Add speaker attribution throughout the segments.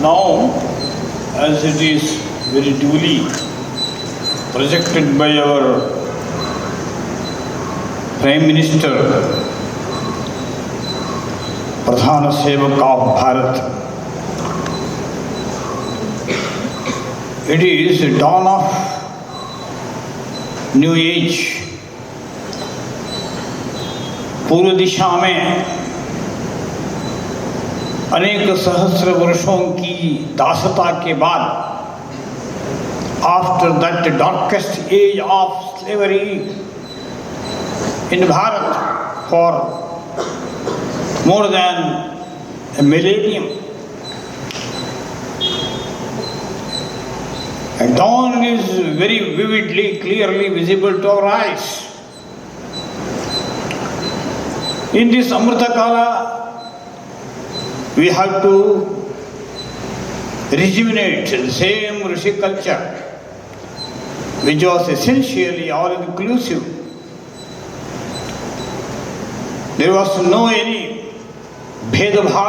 Speaker 1: Now, as it is very duly projected by our Prime Minister, Pradhan Sevak of Bharat, it is the dawn of new age. पूर्व दिशा में अनेक सहस्र वर्षों की दासता के बाद, after that darkest age of slavery in Bharat for more than a millennium, a dawn is very vividly, clearly visible to our eyes. In this Amrita Kala, we have to rejuvenate the same Rishi culture, which was essentially all-inclusive. There was no any bhedabha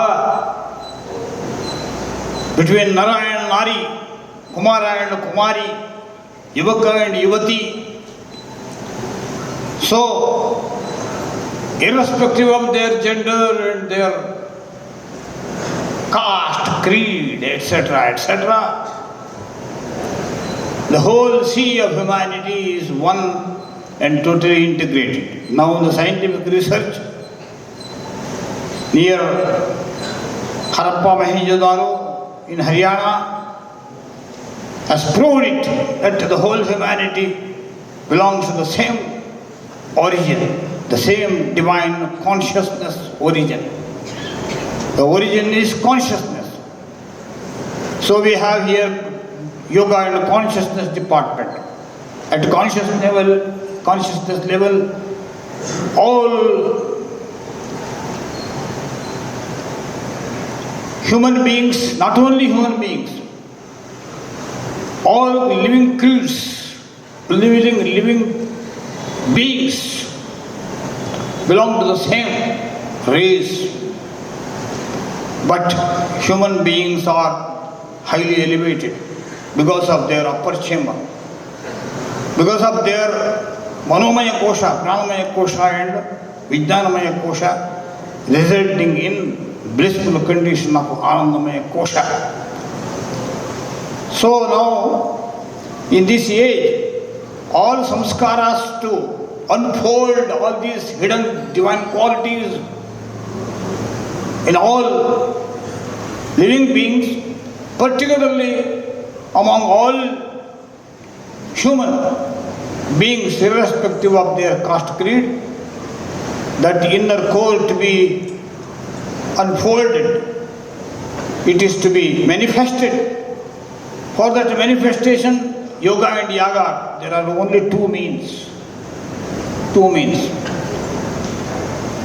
Speaker 1: between Nara and Nari, Kumara and Kumari, Yuvaka and Yuvati. So, irrespective of their gender and their caste, creed, etc., etc., the whole sea of humanity is one and totally integrated. Now the scientific research near Harappa Mohenjo-daro in Haryana has proved it that the whole humanity belongs to the same origin, the same divine consciousness origin. The origin is consciousness. So we have here yoga and consciousness department. At consciousness level, all human beings, not only human beings, all living creatures, living beings belong to the same race. But human beings are highly elevated because of their upper chamber, because of their Manomaya Kosha, Pranamaya Kosha and Vijnanamaya Kosha, resulting in blissful condition of Anandamaya Kosha. So now, in this age, all samskaras to unfold all these hidden divine qualities in all living beings, particularly among all human beings, irrespective of their caste creed, that inner core to be unfolded, it is to be manifested. For that manifestation, yoga and yaga, there are only two means.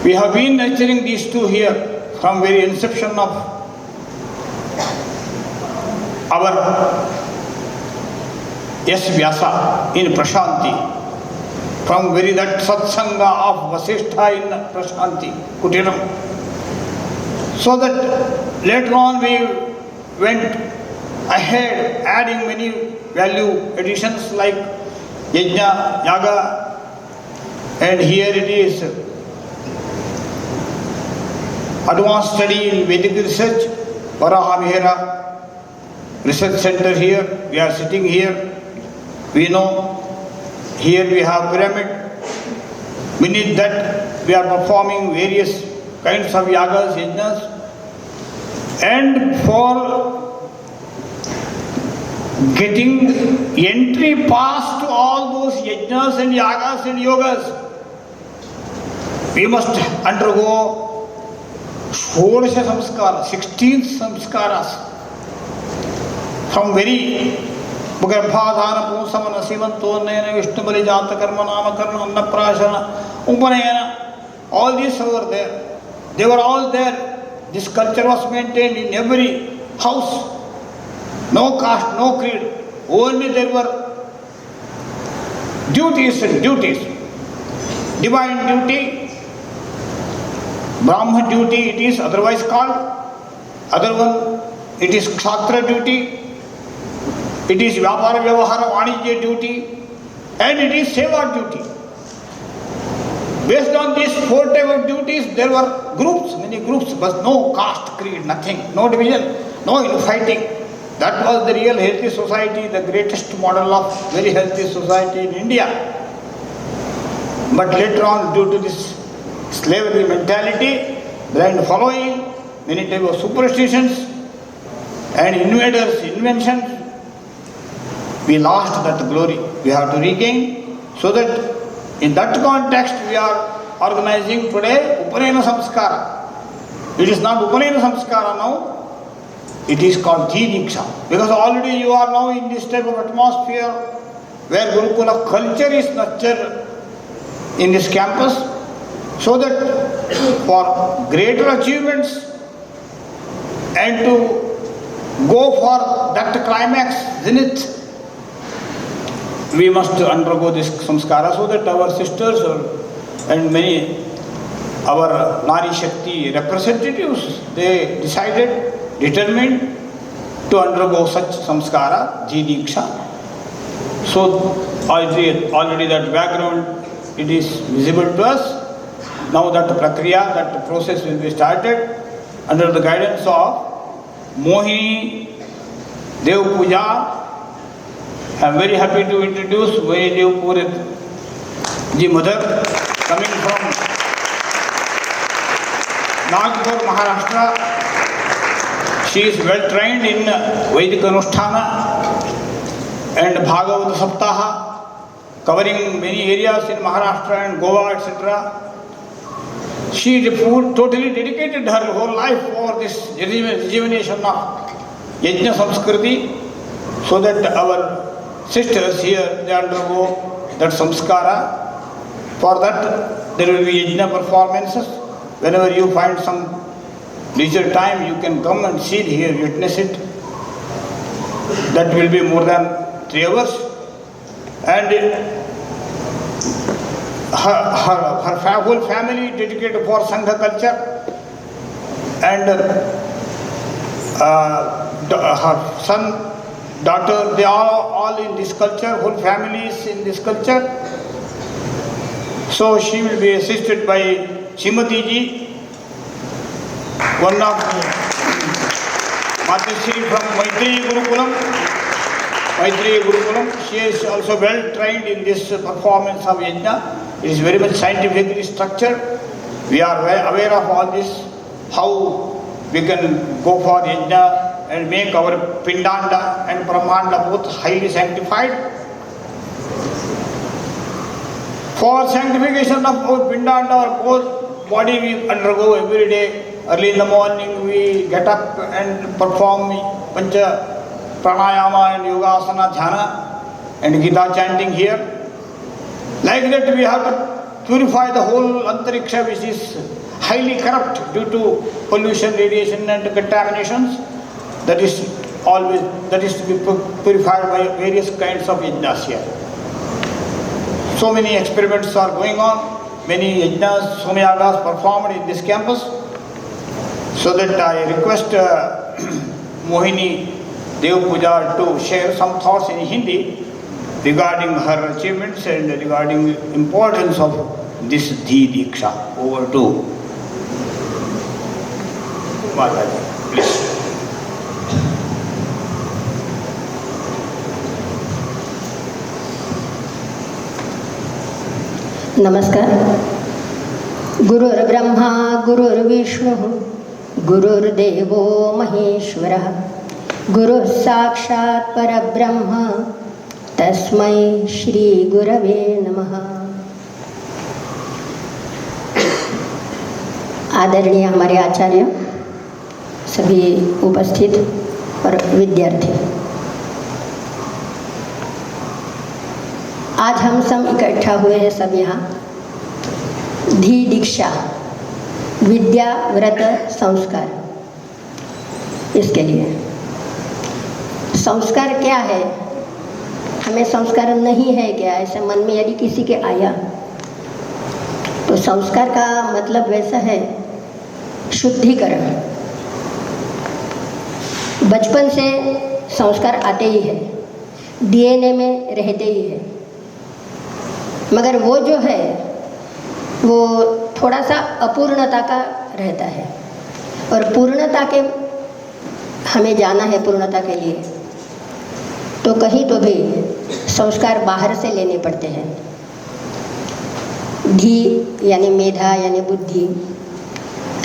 Speaker 1: We have been nurturing these two here from very inception of our Yes Vyasa in Prashanti, from very that satsanga of Vasishtha in Prashanti, Kutiram. So that later on we went ahead, adding many value additions like Yajna, Yaga, and here it is advanced study in Vedic research, Varaha Mihira Research Center here, we are sitting here, we know, here we have pyramid, beneath that we are performing various kinds of yagas, yajnas, and for getting entry pass to all those yajnas and yagas and yogas, we must undergo 16 samskaras, from very Bhagarbhadhana, Pusamana, Sivantonena, Vishnubali, Jatakarma, Namakarma, Annaprashana, Upanayana, all these were there. They were all there. This culture was maintained in every house. No caste, no creed. Only there were duties and duties. Divine duty, Brahma duty it is otherwise called. Other one, it is Kshatriya duty, it is Vyapara Vyavahara Vanijya duty, and it is Seva duty. Based on these 4 types of duties, there were groups, many groups, but no caste, creed, nothing, no division, no infighting. That was the real healthy society, the greatest model of very healthy society in India. But later on, due to this slavery mentality, blind following, many types of superstitions and invaders' inventions, we lost that glory. We have to regain, so that in that context we are organizing today Upanayana Samskara. It is not Upanayana Samskara now, it is called Diksha, because already you are now in this type of atmosphere where Gurukula culture is nurtured in this campus, so that for greater achievements and to go for that climax, zenith, we must undergo this samskara, so that our sisters and many our Nari Shakti representatives, they determined to undergo such samskara, Diksha. So already that background, it is visible to us. Now that prakriya, that process will be started under the guidance of Mohini Dev Puja. I am very happy to introduce Mohini Dev Purit ji mother, coming from Nagpur, Maharashtra. She is well trained in Vedic Anusthana and Bhagavad Saptaha, covering many areas in Maharashtra and Goa, etc. She totally dedicated her whole life for this rejuvenation of Yajna Samskriti, so that our sisters here, they undergo that samskara. For that, there will be Yajna performances. Whenever you find some leisure time, you can come and see here, witness it. That will be more than 3 hours. And her whole family dedicated for Sangha culture, and her son, daughter, they are all in this culture, whole family is in this culture. So she will be assisted by Shrimati ji, one of Matashri from Maitreya Gurukulam. She is also well trained in this performance of Yajna. It is very much scientifically structured. We are aware of all this, how we can go for Yajna and make our Pindanda and Brahmanda both highly sanctified. For sanctification of our Pindanda, our whole body we undergo every day. Early in the morning we get up and perform Pancha Pranayama and Yogasana Dhyana and Gita chanting here. Like that we have to purify the whole Antariksha, which is highly corrupt due to pollution, radiation and contaminations. That is to be purified by various kinds of yajnas here. So many experiments are going on, many yajnas, somayagas performed in this campus. So that I request Mohini Dev Puja to share some thoughts in Hindi regarding her achievements and regarding the importance of this Diksha. Over to Mataji, please.
Speaker 2: नमस्कार. गुरुर्ब्रह्मा गुरुर्विष्णुः गुरुर्देवो महेश्वरः गुरुः साक्षात् परब्रह्म तस्मै श्री गुरवे नमः. आदरणीय हमारे आचार्य, सभी उपस्थित और विद्यार्थी, आज हम सब इकट्ठा हुए हैं सब यहाँ दीक्षा विद्या व्रत संस्कार, इसके लिए. संस्कार क्या है, हमें संस्कार नहीं है क्या, ऐसे मन में यदि किसी के आया तो संस्कार का मतलब वैसा है शुद्धिकरण. बचपन से संस्कार आते ही है, डीएनए में रहते ही है, मगर वो जो है वो थोड़ा सा अपूर्णता का रहता है और पूर्णता के हमें जाना है। पूर्णता के लिए तो कहीं तो भी संस्कार बाहर से लेने पड़ते हैं। धी यानी मेधा यानी बुद्धि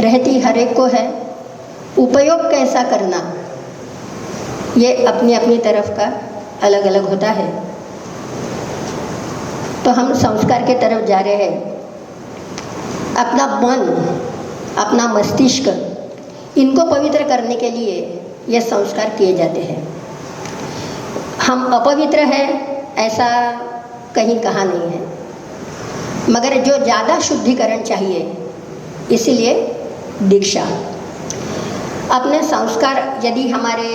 Speaker 2: रहती हर एक को है, उपयोग कैसा करना ये अपनी अपनी तरफ का अलग अलग होता है। तो हम संस्कार के तरफ जा रहे हैं। अपना मन, अपना मस्तिष्क, इनको पवित्र करने के लिए ये संस्कार किए जाते हैं। हम अपवित्र हैं ऐसा कहीं कहा नहीं है, मगर जो ज़्यादा शुद्धिकरण चाहिए इसीलिए दीक्षा। अपने संस्कार यदि हमारे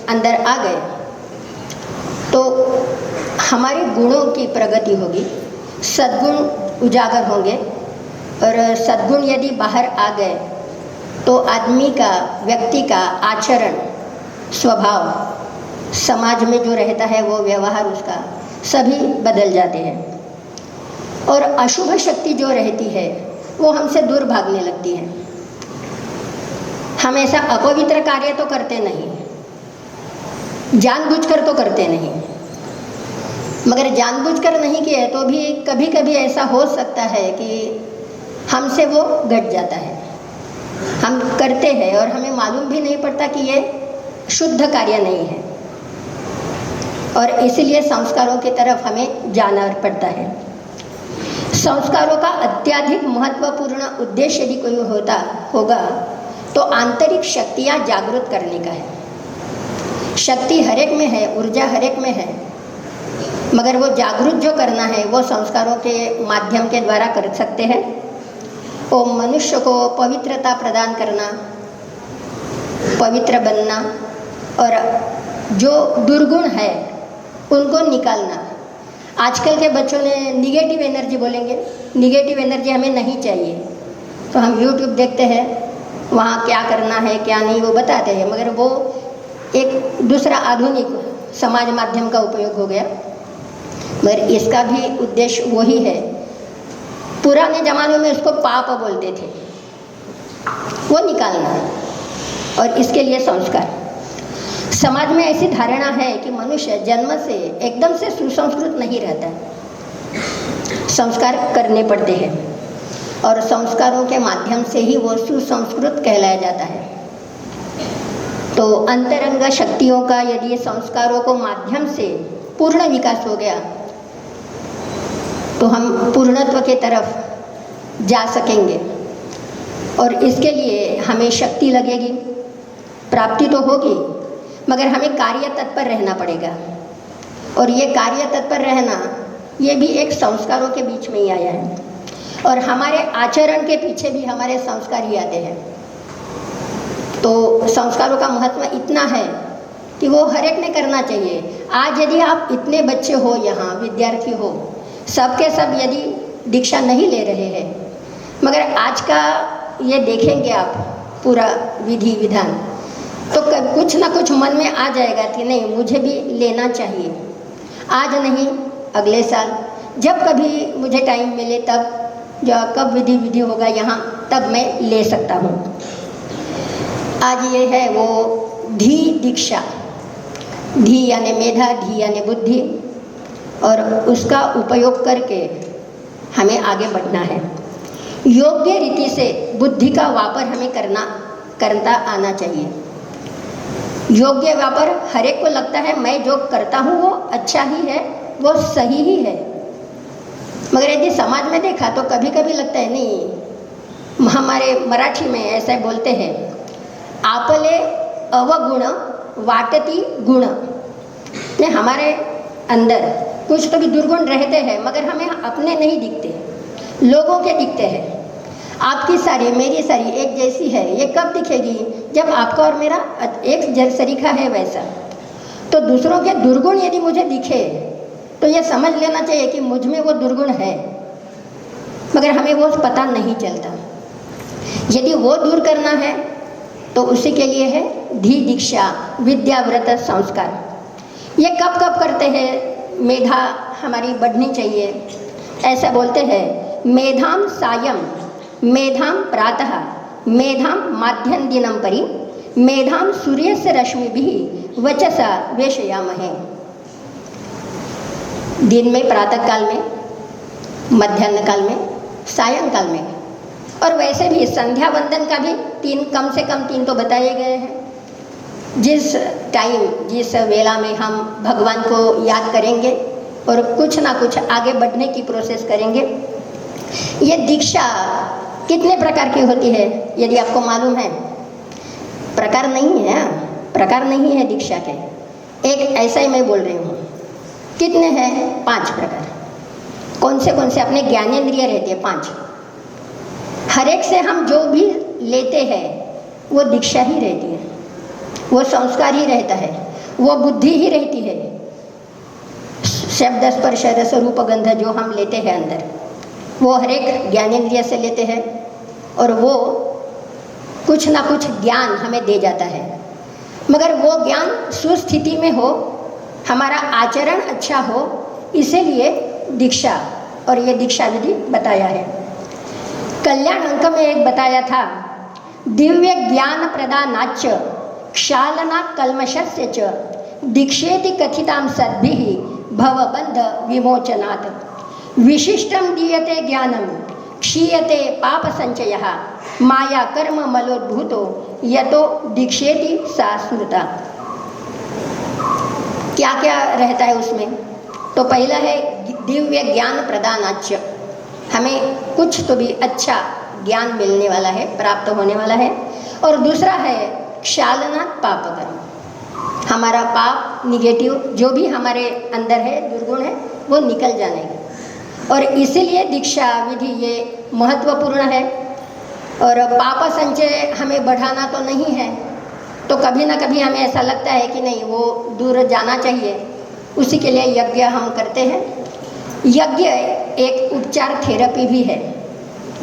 Speaker 2: अंदर आ गए तो हमारे गुणों की प्रगति होगी, सद्गुण उजागर होंगे और सद्गुण यदि बाहर आ गए तो आदमी का, व्यक्ति का आचरण, स्वभाव, समाज में जो रहता है वो व्यवहार उसका सभी बदल जाते हैं और अशुभ शक्ति जो रहती है वो हमसे दूर भागने लगती है। हम ऐसा अपवित्र कार्य तो करते नहीं, जानबूझकर तो करते नहीं, मगर जानबूझकर नहीं किए तो भी कभी कभी ऐसा हो सकता है कि हमसे वो घट जाता है। हम करते हैं और हमें मालूम भी नहीं पड़ता कि ये शुद्ध कार्य नहीं है और इसलिए संस्कारों की तरफ हमें जाना पड़ता है। संस्कारों का अत्यधिक महत्वपूर्ण उद्देश्य यदि कोई होगा तो आंतरिक शक्तियाँ जागृत करने का है। शक्ति हर एक में है, ऊर्जा हर एक में है, मगर वो जागृत जो करना है वो संस्कारों के माध्यम के द्वारा कर सकते हैं। वो मनुष्य को पवित्रता प्रदान करना, पवित्र बनना और जो दुर्गुण है उनको निकालना। आजकल के बच्चों ने निगेटिव एनर्जी बोलेंगे, निगेटिव एनर्जी हमें नहीं चाहिए, तो हम यूट्यूब देखते हैं, वहाँ क्या करना है क्या नहीं वो बताते हैं, मगर वो एक दूसरा आधुनिक समाज माध्यम का उपयोग हो गया। मगर इसका भी उद्देश्य वही है। पुराने ज़मानों में उसको पाप बोलते थे, वो निकालना है और इसके लिए संस्कार। समाज में ऐसी धारणा है कि मनुष्य जन्म से एकदम से सुसंस्कृत नहीं रहता, संस्कार करने पड़ते हैं और संस्कारों के माध्यम से ही वो सुसंस्कृत कहलाया जाता है। तो अंतरंग शक्तियों का यदि संस्कारों को माध्यम से पूर्ण विकास हो गया तो हम पूर्णत्व के तरफ जा सकेंगे और इसके लिए हमें शक्ति लगेगी, प्राप्ति तो होगी, मगर हमें कार्य तत्पर रहना पड़ेगा। और ये कार्य तत्पर रहना ये भी एक संस्कारों के बीच में ही आया है और हमारे आचरण के पीछे भी हमारे संस्कार ही आते हैं। तो संस्कारों का महत्व इतना है कि वो हर एक ने करना चाहिए। आज यदि आप इतने बच्चे हो, यहाँ विद्यार्थी हो, सबके सब यदि दीक्षा नहीं ले रहे हैं, मगर आज का ये देखेंगे आप पूरा विधि विधान, तो कुछ ना कुछ मन में आ जाएगा कि नहीं मुझे भी लेना चाहिए। आज नहीं अगले साल, जब कभी मुझे टाइम मिले तब, जो कब विधि होगा यहाँ तब मैं ले सकता हूँ। आज ये है वो धी दीक्षा। धी यानी मेधा, धी यानी बुद्धि, और उसका उपयोग करके हमें आगे बढ़ना है। योग्य रीति से बुद्धि का वापर हमें करता आना चाहिए। योग्य व्यापार हर एक को लगता है मैं जो करता हूँ वो अच्छा ही है, वो सही ही है, मगर यदि समाज में देखा तो कभी कभी लगता है नहीं। हमारे मराठी में ऐसा बोलते हैं, आपले अवगुण वाटती गुण। ने हमारे अंदर कुछ तो भी दुर्गुण रहते हैं, मगर हमें अपने नहीं दिखते, लोगों के दिखते हैं। आपकी सारी मेरी सारी एक जैसी है, ये कब दिखेगी? जब आपका और मेरा एक सरीखा है वैसा। तो दूसरों के दुर्गुण यदि मुझे दिखे तो ये समझ लेना चाहिए कि मुझ में वो दुर्गुण है, मगर हमें वो पता नहीं चलता। यदि वो दूर करना है तो उसी के लिए है धी दीक्षा विद्याव्रत संस्कार। ये कब कब करते हैं? मेधा हमारी बढ़नी चाहिए, ऐसा बोलते हैं। मेधाम सायं, मेधाम प्रातः, मेधाम माध्यम दिनम परि, मेधाम सूर्य से रश्मि भी वचसा वेशयामहे। दिन में, प्रातः काल में, मध्याह्न काल में, सायंकाल में, और वैसे भी संध्या वंदन का भी 3, कम से कम 3 तो बताए गए हैं। जिस टाइम, जिस वेला में हम भगवान को याद करेंगे और कुछ ना कुछ आगे बढ़ने की प्रोसेस करेंगे। ये दीक्षा कितने प्रकार की होती है यदि आपको मालूम है? प्रकार नहीं है दीक्षा के। एक ऐसा ही मैं बोल रही हूँ। कितने हैं? 5 प्रकार। कौन से अपने ज्ञानेंद्रिय रहते हैं 5। हर एक से हम जो भी लेते हैं वो दीक्षा ही रहती है, वो संस्कार ही रहता है, वो बुद्धि ही रहती है। शब्द स्पर्श रस रूप गंध जो हम लेते हैं अंदर, वो हर एक ज्ञानेंद्रिय से लेते हैं और वो कुछ ना कुछ ज्ञान हमें दे जाता है। मगर वो ज्ञान सुस्थिति में हो, हमारा आचरण अच्छा हो, इसीलिए दीक्षा और ये दीक्षा विधि बताया है। कल्याण अंक में एक बताया था, दिव्य ज्ञान प्रदानाच क्षालना कल्मषस्य च दीक्षेति कथितां सद्भिः भवबंध विमोचनात् विशिष्टं दीयते ज्ञानं क्षीयते पाप संचयः माया कर्म मलोद्भूतो यतो दीक्षेति सा स्मृता। क्या क्या रहता है उसमें? तो पहला है दिव्य ज्ञान प्रदानाच, हमें कुछ तो भी अच्छा ज्ञान मिलने वाला है, प्राप्त होने वाला है। और दूसरा है क्षालनात् पाप कर्म, हमारा पाप निगेटिव जो भी हमारे अंदर है, दुर्गुण है, वो निकल जाने। और इसीलिए दीक्षा विधि ये महत्वपूर्ण है। और पाप संचय हमें बढ़ाना तो नहीं है, तो कभी ना कभी हमें ऐसा लगता है कि नहीं, वो दूर जाना चाहिए। उसी के लिए यज्ञ हम करते हैं। यज्ञ एक उपचार थेरेपी भी है।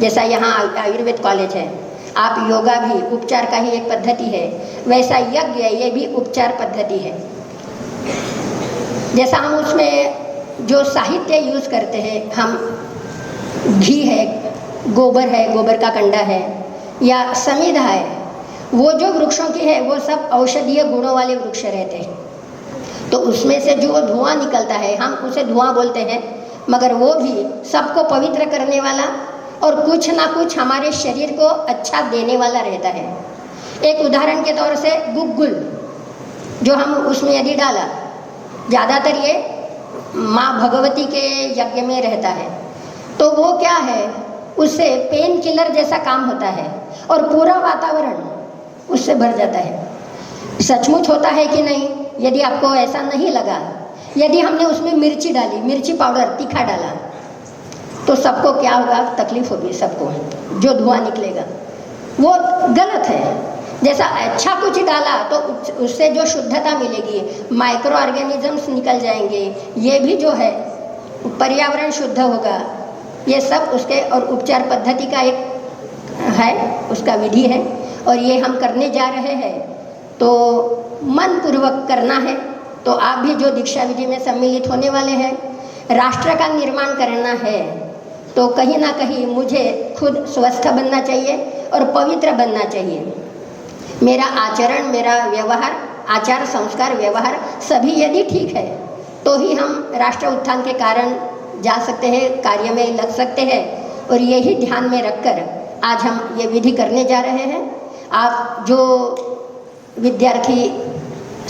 Speaker 2: जैसा यहाँ आयुर्वेद कॉलेज है, आप योगा भी उपचार का ही एक पद्धति है, वैसा यज्ञ ये भी उपचार पद्धति है। जैसा हम उसमें जो साहित्य यूज़ करते हैं, हम घी है, गोबर का कंडा है, या समिधा है, वो जो वृक्षों की है वो सब औषधीय गुणों वाले वृक्ष रहते हैं। तो उसमें से जो धुआं निकलता है, हम उसे धुआं बोलते हैं, मगर वो भी सबको पवित्र करने वाला और कुछ ना कुछ हमारे शरीर को अच्छा देने वाला रहता है। एक उदाहरण के तौर से गुग्गुल जो हम उसमें यदि डाला, ज़्यादातर ये माँ भगवती के यज्ञ में रहता है, तो वो क्या है, उससे पेन किलर जैसा काम होता है और पूरा वातावरण उससे भर जाता है। सचमुच होता है कि नहीं? यदि आपको ऐसा नहीं लगा, यदि हमने उसमें मिर्ची डाली, मिर्ची पाउडर, तीखा डाला, तो सबको क्या होगा? तकलीफ होगी सबको। जो धुआं निकलेगा वो गलत है। जैसा अच्छा कुछ डाला तो उससे जो शुद्धता मिलेगी, माइक्रो ऑर्गेनिजम्स निकल जाएंगे, ये भी जो है पर्यावरण शुद्ध होगा। ये सब उसके और उपचार पद्धति का एक है, उसका विधि है, और ये हम करने जा रहे हैं। तो मन पूर्वक करना है। तो आप भी जो दीक्षा विधि में सम्मिलित होने वाले हैं, राष्ट्र का निर्माण करना है, तो कहीं ना कहीं मुझे खुद स्वस्थ बनना चाहिए और पवित्र बनना चाहिए। मेरा आचरण, मेरा व्यवहार, आचार संस्कार व्यवहार सभी यदि ठीक है तो ही हम राष्ट्र उत्थान के कारण जा सकते हैं, कार्य में लग सकते हैं। और यही ध्यान में रखकर आज हम ये विधि करने जा रहे हैं। आप जो विद्यार्थी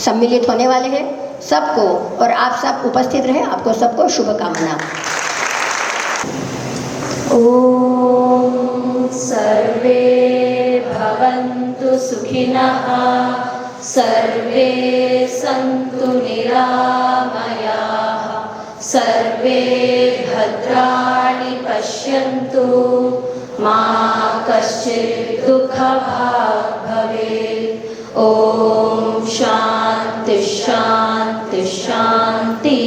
Speaker 2: सम्मिलित होने वाले हैं सबको, और आप सब उपस्थित रहे, आपको सबको शुभकामना।
Speaker 3: ओम सर्वे भवन्तु सुखिनः, सर्वे सन्तु निरामयाः, सर्वे भद्राणि पश्यन्तु, मा कश्चित् दुःखभाग् भवेत्। ओम शांति शांति शांति।